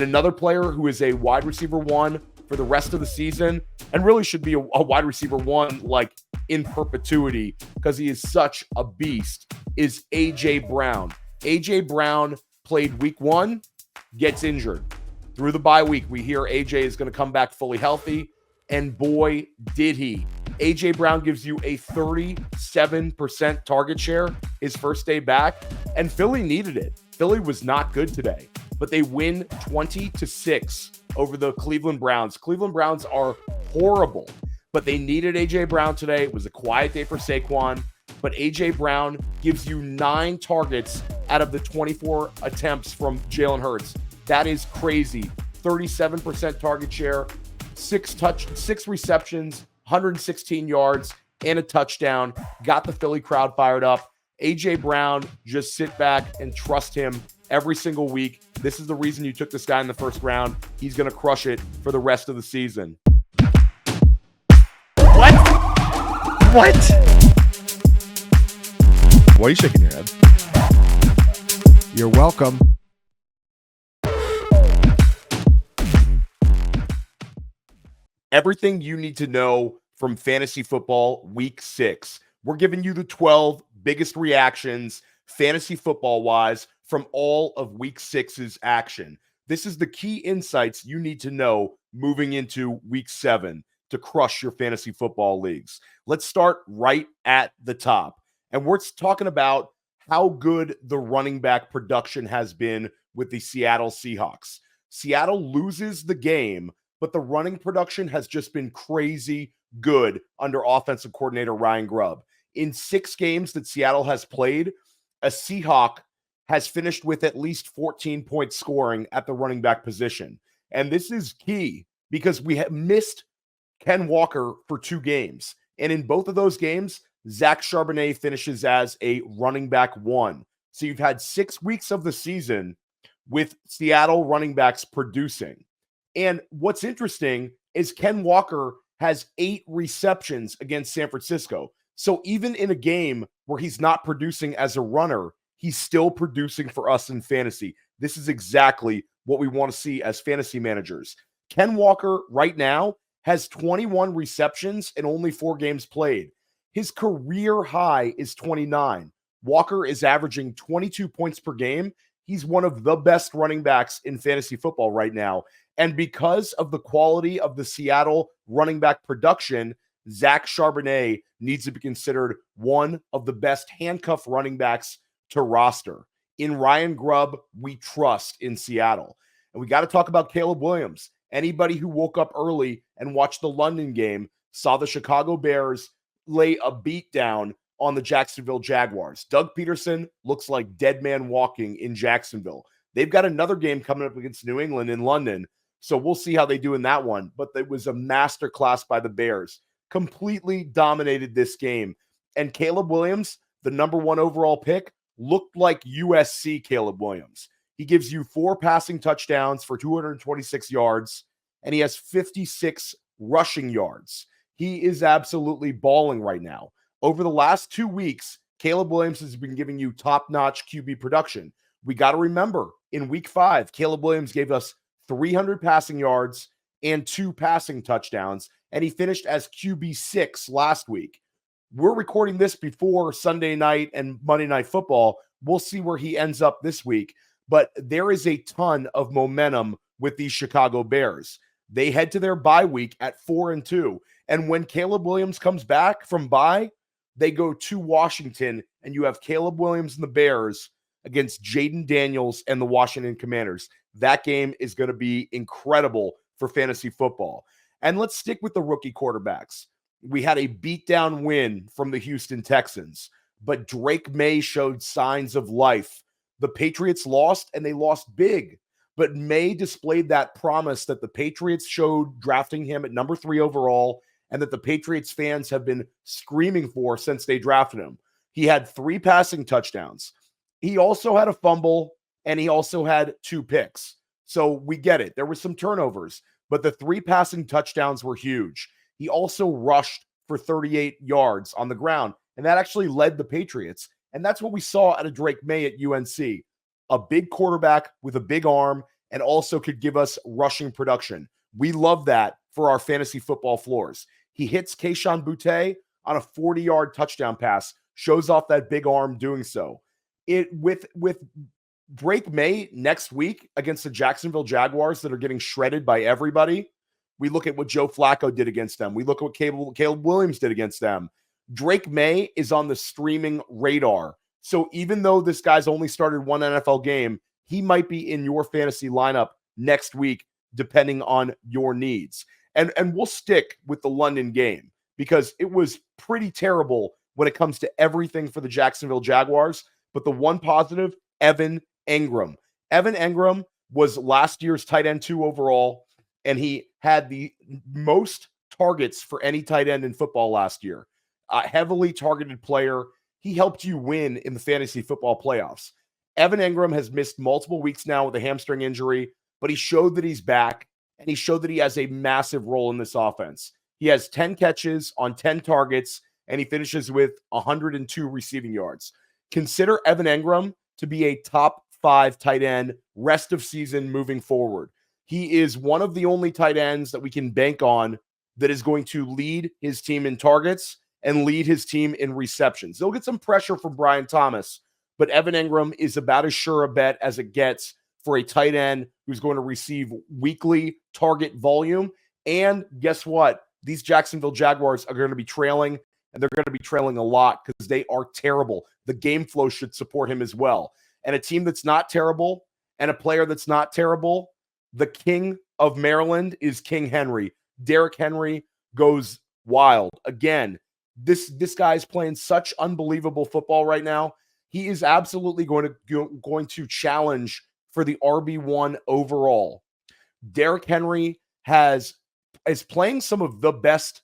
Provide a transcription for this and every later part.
Another player who is a wide receiver one for the rest of the season and really should be a wide receiver one like in perpetuity because he is such a beast is A.J. Brown. A.J. Brown played week 1, gets injured. Through the bye week, we hear A.J. is going to come back fully healthy, and boy, did he. A.J. Brown gives you a 37% target share his first day back, and Philly needed it. Philly was not good today, but they win 20-6 over the Cleveland Browns. Cleveland Browns are horrible, but they needed A.J. Brown today. It was a quiet day for Saquon, but A.J. Brown gives you 9 targets out of the 24 attempts from Jalen Hurts. That is crazy. 37% target share, 6 receptions, 116 yards, and a touchdown. Got the Philly crowd fired up. A.J. Brown, just sit back and trust him every single week. This is the reason you took this guy in the first round. He's going to crush it for the rest of the season. What? Why are you shaking your head? You're welcome. Everything you need to know from fantasy football week 6. We're giving you the 12 biggest reactions fantasy football wise from all of week 6's action. This is the key insights you need to know moving into week 7 to crush your fantasy football leagues. Let's start right at the top. And we're talking about how good the running back production has been with the Seattle Seahawks. Seattle loses the game, but the running production has just been crazy good under offensive coordinator Ryan Grubb. In 6 games that Seattle has played, a Seahawk has finished with at least 14 points scoring at the running back position. And this is key because we have missed Ken Walker for 2 games. And in both of those games, Zach Charbonnet finishes as a running back 1. So you've had 6 weeks of the season with Seattle running backs producing. And what's interesting is Ken Walker has 8 receptions against San Francisco. So even in a game where he's not producing as a runner, he's still producing for us in fantasy. This is exactly what we want to see as fantasy managers. Ken Walker right now has 21 receptions and only 4 games played. His career high is 29. Walker is averaging 22 points per game. He's one of the best running backs in fantasy football right now. And because of the quality of the Seattle running back production, Zach Charbonnet needs to be considered one of the best handcuff running backs to roster. In Ryan Grubb, we trust in Seattle. And we got to talk about Caleb Williams. Anybody who woke up early and watched the London game saw the Chicago Bears lay a beat down on the Jacksonville Jaguars. Doug Peterson looks like dead man walking in Jacksonville. They've got another game coming up against New England in London, so we'll see how they do in that one. But it was a masterclass by the Bears. Completely dominated this game. And Caleb Williams, the number 1 overall pick, looked like USC Caleb Williams. He gives you 4 passing touchdowns for 226 yards, and he has 56 rushing yards. He is absolutely balling right now. Over the last 2 weeks, Caleb Williams has been giving you top-notch QB production. We got to remember, in week 5, Caleb Williams gave us 300 passing yards and 2 passing touchdowns, and he finished as QB6 last week. We're recording this before Sunday night and Monday Night Football. We'll see where he ends up this week, but there is a ton of momentum with these Chicago Bears. They head to their bye week at 4-2, and when Caleb Williams comes back from bye, they go to Washington, and you have Caleb Williams and the Bears against Jaden Daniels and the Washington Commanders. That game is going to be incredible for fantasy football. And let's stick with the rookie quarterbacks. We had a beatdown win from the Houston Texans, but Drake Maye showed signs of life. The Patriots lost, and they lost big. But Maye displayed that promise that the Patriots showed drafting him at number 3 overall, and that the Patriots fans have been screaming for since they drafted him. He had 3 passing touchdowns. He also had a fumble, and he also had 2 picks. So we get it. There were some turnovers, but the 3 passing touchdowns were huge. He also rushed for 38 yards on the ground, and that actually led the Patriots. And that's what we saw out of Drake Maye at UNC. A big quarterback with a big arm and also could give us rushing production. We love that for our fantasy football floors. He hits Kayshon Boutte on a 40-yard touchdown pass, shows off that big arm doing so. With Drake Maye next week against the Jacksonville Jaguars that are getting shredded by everybody. We look at what Joe Flacco did against them. We look at what Caleb Williams did against them. Drake Maye is on the streaming radar. So even though this guy's only started one NFL game, he might be in your fantasy lineup next week, depending on your needs. And we'll stick with the London game because it was pretty terrible when it comes to everything for the Jacksonville Jaguars. But the one positive, Evan Engram. Evan Engram was last year's tight end 2 overall, and he had the most targets for any tight end in football last year. A heavily targeted player. He helped you win in the fantasy football playoffs. Evan Engram has missed multiple weeks now with a hamstring injury, but he showed that he's back, and he showed that he has a massive role in this offense. He has 10 catches on 10 targets, and he finishes with 102 receiving yards. Consider Evan Engram to be a top 5 tight end rest of season moving forward. He is one of the only tight ends that we can bank on that is going to lead his team in targets and lead his team in receptions. They'll get some pressure from Brian Thomas, but Evan Engram is about as sure a bet as it gets for a tight end who's going to receive weekly target volume. And guess what? These Jacksonville Jaguars are going to be trailing, and they're going to be trailing a lot because they are terrible. The game flow should support him as well. And a team that's not terrible and a player that's not terrible, the king of Maryland is King Henry. Derrick Henry goes wild. Again, this guy is playing such unbelievable football right now. He is absolutely going to challenge for the RB1 overall. Derrick Henry is playing some of the best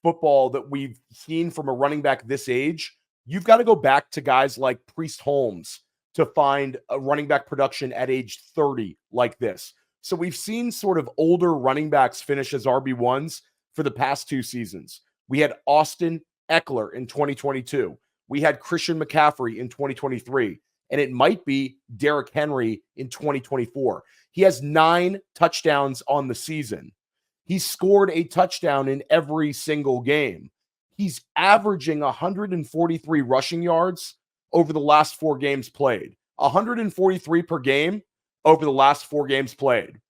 football that we've seen from a running back this age. You've got to go back to guys like Priest Holmes to find a running back production at age 30 like this. So we've seen sort of older running backs finish as RB1s for the past 2 seasons. We had Austin Eckler in 2022. We had Christian McCaffrey in 2023. And it might be Derrick Henry in 2024. He has 9 touchdowns on the season. He's scored a touchdown in every single game. He's averaging 143 rushing yards over the last 4 games played. 143 per game over the last 4 games played.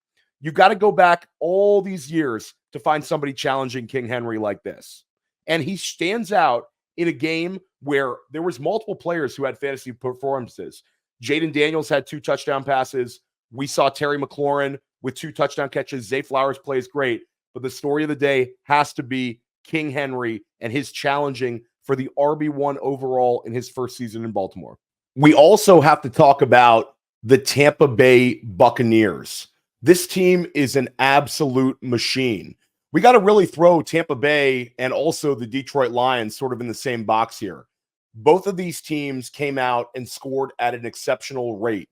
You've got to go back all these years to find somebody challenging King Henry like this. And he stands out in a game where there was multiple players who had fantasy performances. Jaden Daniels had 2 touchdown passes. We saw Terry McLaurin with 2 touchdown catches. Zay Flowers plays great. But the story of the day has to be King Henry and his challenging for the RB1 overall in his first season in Baltimore. We also have to talk about the Tampa Bay Buccaneers. This team is an absolute machine. We got to really throw Tampa Bay and also the Detroit Lions sort of in the same box here. Both of these teams came out and scored at an exceptional rate.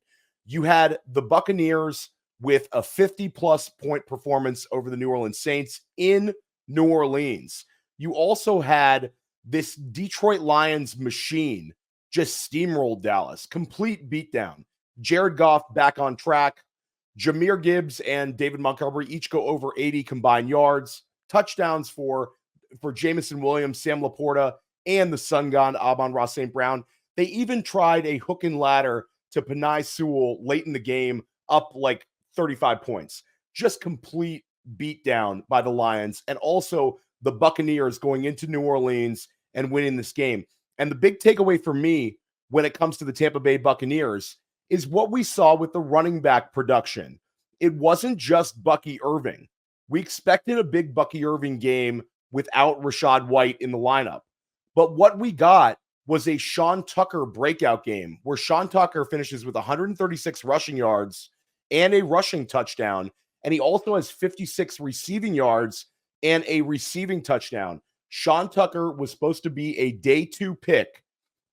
You had the Buccaneers with a 50-plus point performance over the New Orleans Saints in New Orleans. You also had this Detroit Lions machine just steamrolled Dallas. Complete beatdown. Jared Goff back on track. Jahmyr Gibbs and David Montgomery each go over 80 combined yards. Touchdowns for Jameson Williams, Sam Laporta, and the Sun God, Amon-Ra St. Brown. They even tried a hook and ladder to Penei Sewell late in the game, up like 35 points. Just complete beatdown by the Lions, and also the Buccaneers going into New Orleans and winning this game. And the big takeaway for me when it comes to the Tampa Bay Buccaneers is what we saw with the running back production. It wasn't just Bucky Irving. We expected a big Bucky Irving game without Rachaad White in the lineup. But what we got was a Sean Tucker breakout game where Sean Tucker finishes with 136 rushing yards and a rushing touchdown. And he also has 56 receiving yards and a receiving touchdown. Sean Tucker was supposed to be a day 2 pick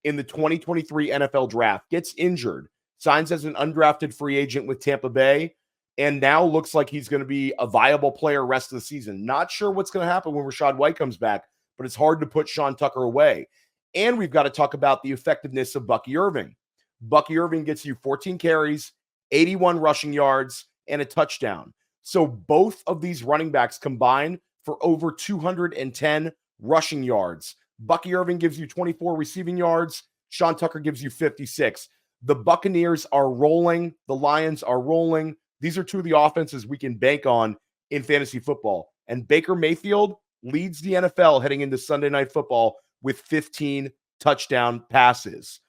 in the 2023 NFL draft, gets injured, signs as an undrafted free agent with Tampa Bay, and now looks like he's going to be a viable player rest of the season. Not sure what's going to happen when Rachaad White comes back, but it's hard to put Sean Tucker away. And we've got to talk about the effectiveness of Bucky Irving. Bucky Irving gets you 14 carries, 81 rushing yards, and a touchdown. So both of these running backs combine for over 210 rushing yards. Bucky Irving gives you 24 receiving yards. Sean Tucker gives you 56. The Buccaneers are rolling. The Lions are rolling. These are two of the offenses we can bank on in fantasy football. And Baker Mayfield leads the NFL heading into Sunday Night Football with 15 touchdown passes.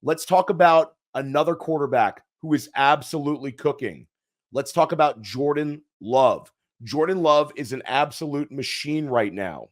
Let's talk about another quarterback who is absolutely cooking. Let's talk about Jordan Love. Jordan Love is an absolute machine right now.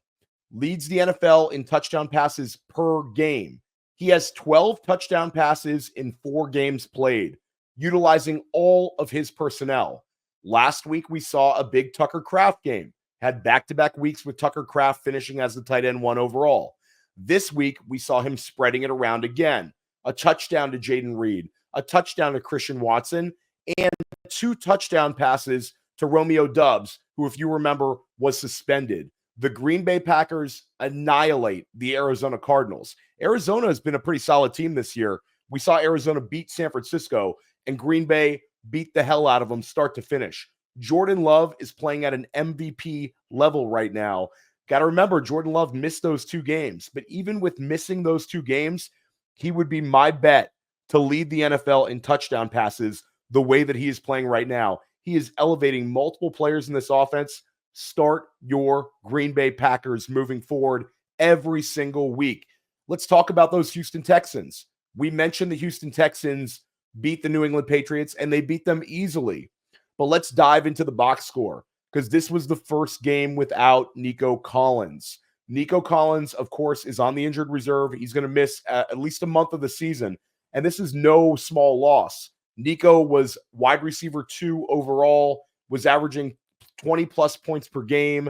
Leads the NFL in touchdown passes per game. He has 12 touchdown passes in 4 games played, utilizing all of his personnel. Last week, we saw a big Tucker Kraft game. Had back-to-back weeks with Tucker Kraft finishing as the tight end 1 overall. This week, we saw him spreading it around again. A touchdown to Jaden Reed, a touchdown to Christian Watson, and 2 touchdown passes to Romeo Doubs, who, if you remember, was suspended. The Green Bay Packers annihilate the Arizona Cardinals. Arizona has been a pretty solid team this year. We saw Arizona beat San Francisco, and Green Bay beat the hell out of them start to finish. Jordan Love is playing at an MVP level right now. Got to remember, Jordan Love missed those 2 games, but even with missing those 2 games, he would be my bet to lead the NFL in touchdown passes the way that he is playing right now. He is elevating multiple players in this offense. Start your Green Bay Packers moving forward every single week. Let's talk about those Houston Texans. We mentioned the Houston Texans beat the New England Patriots, and they beat them easily. But let's dive into the box score, because this was the first game without Nico Collins. Nico Collins, of course, is on the injured reserve. He's going to miss at least a month of the season, and this is no small loss. Nico was wide receiver 2 overall, was averaging 20-plus points per game.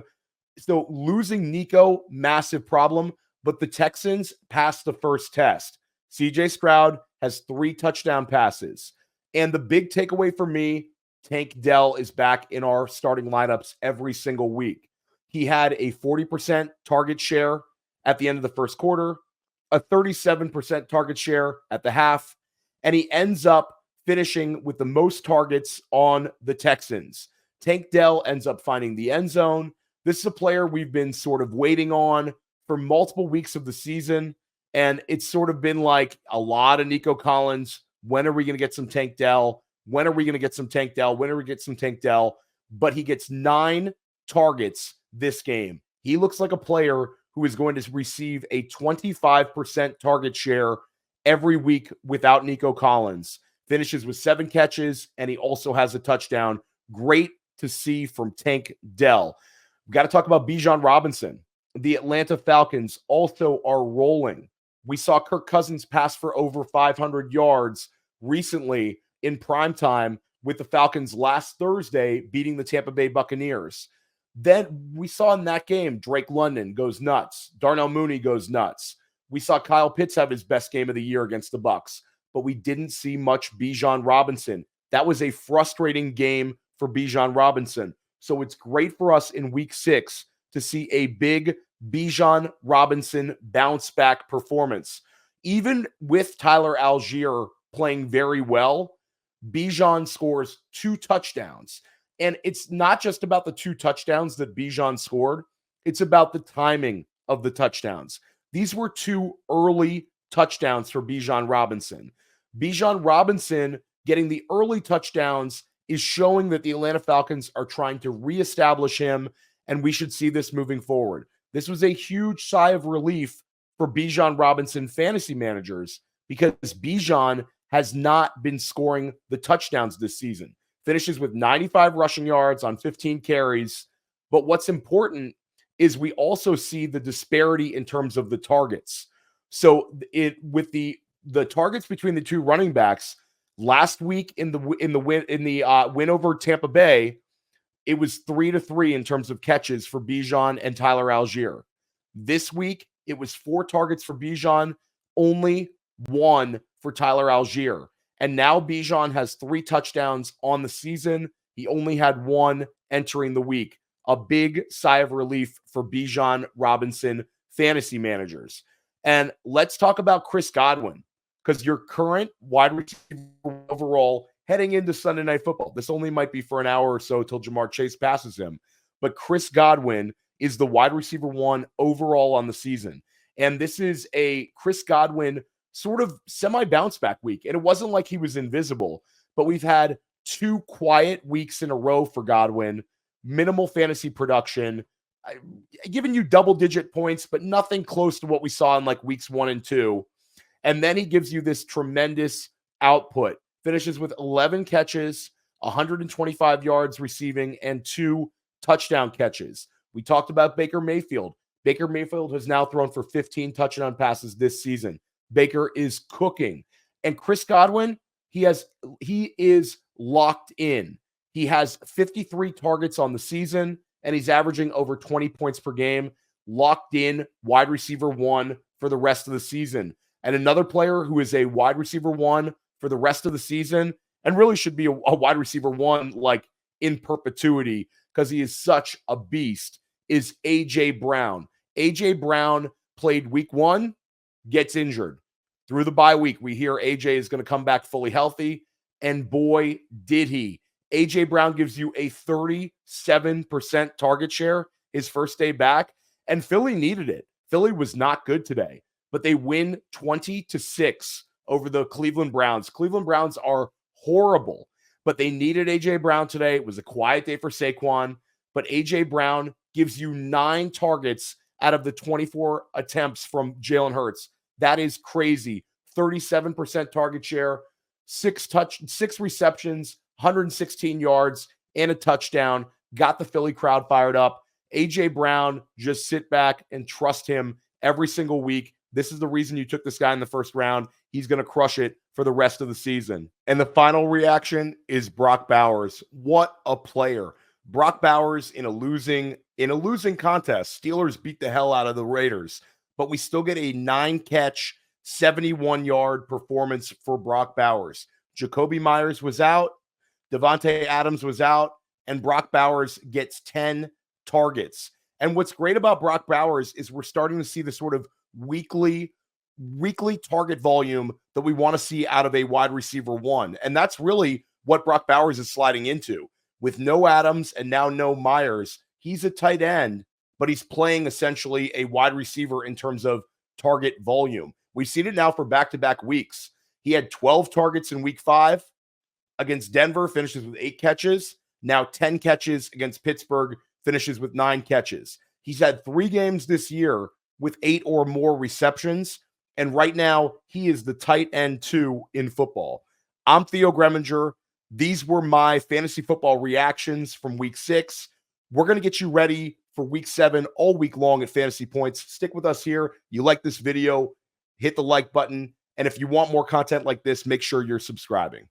So losing Nico, massive problem, but the Texans passed the first test. CJ Stroud has 3 touchdown passes. And the big takeaway for me, Tank Dell is back in our starting lineups every single week. He had a 40% target share at the end of the first quarter, a 37% target share at the half, and he ends up finishing with the most targets on the Texans. Tank Dell ends up finding the end zone. This is a player we've been sort of waiting on for multiple weeks of the season, and it's sort of been like a lot of Nico Collins. When are we going to get some Tank Dell? When are we going to get some Tank Dell? When are we going to get some Tank Dell? But he gets 9 targets this game. He looks like a player who is going to receive a 25% target share every week without Nico Collins. Finishes with 7 catches, and he also has a touchdown. Great to see from Tank Dell. We've got to talk about Bijan Robinson. The Atlanta Falcons also are rolling. We saw Kirk Cousins pass for over 500 yards recently in primetime with the Falcons last Thursday beating the Tampa Bay Buccaneers. Then we saw in that game, Drake London goes nuts. Darnell Mooney goes nuts. We saw Kyle Pitts have his best game of the year against the Bucs, but we didn't see much Bijan Robinson. That was a frustrating game for Bijan Robinson. So it's great for us in week 6 to see a big Bijan Robinson bounce back performance. Even with Tyler Algier playing very well, Bijan scores 2 touchdowns. And it's not just about the 2 touchdowns that Bijan scored. It's about the timing of the touchdowns. These were 2 early touchdowns for Bijan Robinson. Bijan Robinson getting the early touchdowns is showing that the Atlanta Falcons are trying to reestablish him, and we should see this moving forward. This was a huge sigh of relief for Bijan Robinson fantasy managers because Bijan has not been scoring the touchdowns this season. Finishes with 95 rushing yards on 15 carries. But what's important is we also see the disparity in terms of the targets. So with the targets between the 2 running backs last week in the win over Tampa Bay, it was 3-3 in terms of catches for Bijan and Tyler Algier. This week, it was 4 targets for Bijan, only 1 for Tyler Algier. And now Bijan has 3 touchdowns on the season. He only had 1 entering the week. A big sigh of relief for Bijan Robinson fantasy managers. And let's talk about Chris Godwin, because your current wide receiver overall heading into Sunday Night Football. This only might be for an hour or so till Jamar Chase passes him. But Chris Godwin is the wide receiver 1 overall on the season. And this is a Chris Godwin sort of semi-bounce back week. And it wasn't like he was invisible, but we've had 2 quiet weeks in a row for Godwin, minimal fantasy production, giving you double-digit points, but nothing close to what we saw in like weeks 1 and 2. And then he gives you this tremendous output, finishes with 11 catches, 125 yards receiving, and 2 touchdown catches. We talked about Baker Mayfield. Baker Mayfield has now thrown for 15 touchdown passes this season. Baker is cooking. And Chris Godwin, he is locked in. He has 53 targets on the season, and he's averaging over 20 points per game. Locked in wide receiver 1 for the rest of the season. And another player who is a wide receiver 1 for the rest of the season, and really should be a wide receiver 1 like in perpetuity because he is such a beast, is A.J. Brown. A.J. Brown played week 1, gets injured. Through the bye week, we hear A.J. is going to come back fully healthy, and boy, did he. A.J. Brown gives you a 37% target share his first day back, and Philly needed it. Philly was not good today, but they win 20-6 over the Cleveland Browns. Cleveland Browns are horrible, but they needed A.J. Brown today. It was a quiet day for Saquon, but A.J. Brown gives you 9 targets out of the 24 attempts from Jalen Hurts. That is crazy. 37% target share, 6 receptions, 116 yards, and a touchdown. Got the Philly crowd fired up. A.J. Brown, just sit back and trust him every single week. This is the reason you took this guy in the first round. He's going to crush it for the rest of the season. And the final reaction is Brock Bowers. What a player. Brock Bowers in a losing contest. Steelers beat the hell out of the Raiders, but we still get a 9-catch, 71-yard performance for Brock Bowers. Jacoby Myers was out, Devontae Adams was out, and Brock Bowers gets 10 targets. And what's great about Brock Bowers is we're starting to see the sort of weekly target volume that we want to see out of a wide receiver 1. And that's really what Brock Bowers is sliding into. With no Adams and now no Myers, he's a tight end, but he's playing essentially a wide receiver in terms of target volume. We've seen it now for back-to-back weeks. He had 12 targets in week 5 against Denver, finishes with 8 catches. Now 10 catches against Pittsburgh, finishes with 9 catches. He's had 3 games this year with 8 or more receptions, and right now he is the tight end 2 in football. I'm Theo Gremminger. These were my fantasy football reactions from week 6. We're going to get you ready for week 7 all week long at Fantasy Points. Stick with us here. You like this video, hit the like button. And if you want more content like this, make sure you're subscribing.